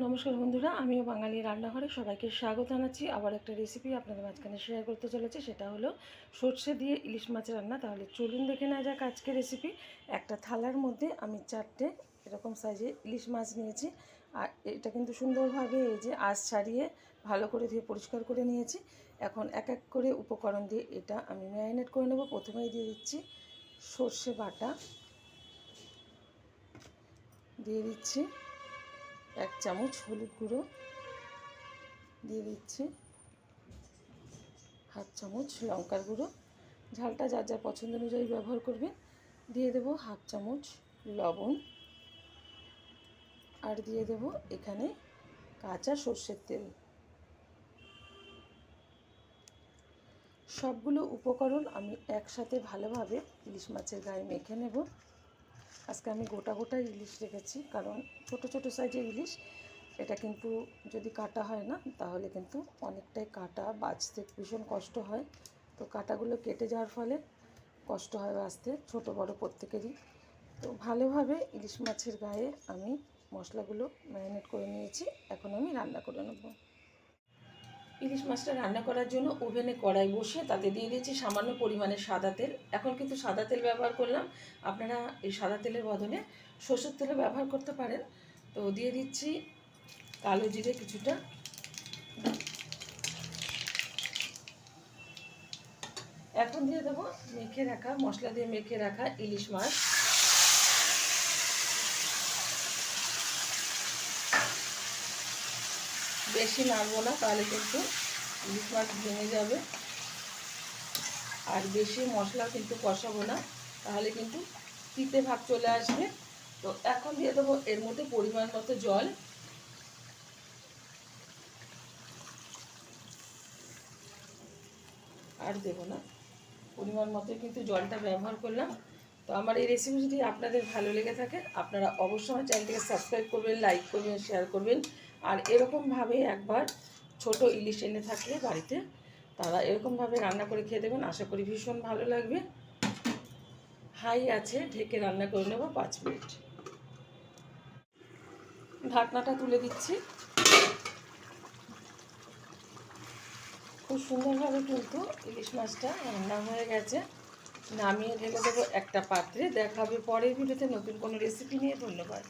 নমস্কার বন্ধুরা, আমিও বাঙালি রান্নাঘরে সবাইকে স্বাগত জানাচ্ছি। আবার একটা রেসিপি আপনাদের মাঝখানে শেয়ার করতে চলেছি, সেটা হলো সর্ষে দিয়ে ইলিশ মাছ রান্না। তাহলে চলুন দেখে নেওয়া যাক আজকে রেসিপি। একটা থালার মধ্যে আমি 4টে এরকম সাইজে ইলিশ মাছ নিয়েছি। আর এটা কিন্তু সুন্দরভাবে এই যে আঁশ ছাড়িয়ে ভালো করে ধুয়ে পরিষ্কার করে নিয়েছি। এখন এক এক করে উপকরণ দিয়ে এটা আমি ম্যারিনেট করে নেব। প্রথমেই দিয়ে দিচ্ছি সর্ষে বাটা, দিয়ে দিচ্ছি 1 চামচ হলুদ গুঁড়ো, দিয়ে দিচ্ছি 1/2 চামচ লঙ্কার গুঁড়ো, ঝালটা যার যার পছন্দ অনুযায়ী ব্যবহার করবেন। দিয়ে দেবো 1/2 চামচ লবণ, আর দিয়ে দেব এখানে কাঁচা সর্ষের তেল। সবগুলো উপকরণ আমি একসাথে ভালোভাবে ইলিশ মাছের গায়ে মেখে নেব। আজকে আমি গোটা গোটা ইলিশ রেখেছি, কারণ ছোট ছোট সাইজের ইলিশ, এটা কিন্তু যদি কাটা হয় না তাহলে কিন্তু অনেকটাই কাটা বাছতে ভীষণ কষ্ট হয়। তো কাটাগুলো কেটে যাওয়ার ফলে কষ্ট হয় বাছতে, ছোটো বড়ো প্রত্যেকেরই। তো ভালোভাবে ইলিশ মাছের গায়ে আমি মশলাগুলো ম্যারিনেট করে নিয়েছি। এখন আমি রান্না করে নেব। ইলিশ মাছটা রান্না করার জন্য ওভেনে কড়াই বসিয়ে তাতে দিয়ে দিয়েছি সামান্য পরিমাণে সাদা তেল। এখন কিন্তু সাদা তেল ব্যবহার করলাম, আপনারা এই সাদা তেলের বদলে সরষের তেলও ব্যবহার করতে পারেন। তো দিয়ে দিচ্ছি কালো জিরে কিছুটা, এখন দিয়ে দেবো মেখে রাখা মশলা দিয়ে মেখে রাখা ইলিশ মাছ। বেশি নাড়বো না, তাহলে কিন্তু ইলিশ মাছ ভেঙে যাবে। আর বেশি মশলা কিন্তু কষাবো না, তাহলে কিন্তু তিতে ভাব চলে আসবে। তো এখন দিয়ে দেবো এর মধ্যে পরিমাণ মতো জল, আর দেবো না, পরিমাণ মতো কিন্তু জলটা ব্যবহার করলাম। তো আমার এই রেসিপি যদি আপনাদের ভালো লেগে থাকে, আপনারা অবশ্যই আমার চ্যানেলটিকে সাবস্ক্রাইব করবেন, লাইক করবেন, শেয়ার করবেন। আর এরকমভাবে একবার ছোট ইলিশ এনে থাকলে বাড়িতে, তারা এরকমভাবে রান্না করে খেয়ে দেবেন, আশা করি ভীষণ ভালো লাগবে। হাই আছে ঢেকে রান্না করে নেব 5 মিনিট। ঢাকনাটা তুলে দিচ্ছি। খুব সুন্দরভাবে কিন্তু ইলিশ মাছটা রান্না হয়ে গেছে। নামিয়ে ঢেলে দেবো একটা পাত্রে। দেখা হবে পরের ভিডিওতে নতুন কোনো রেসিপি নিয়ে। ধন্যবাদ।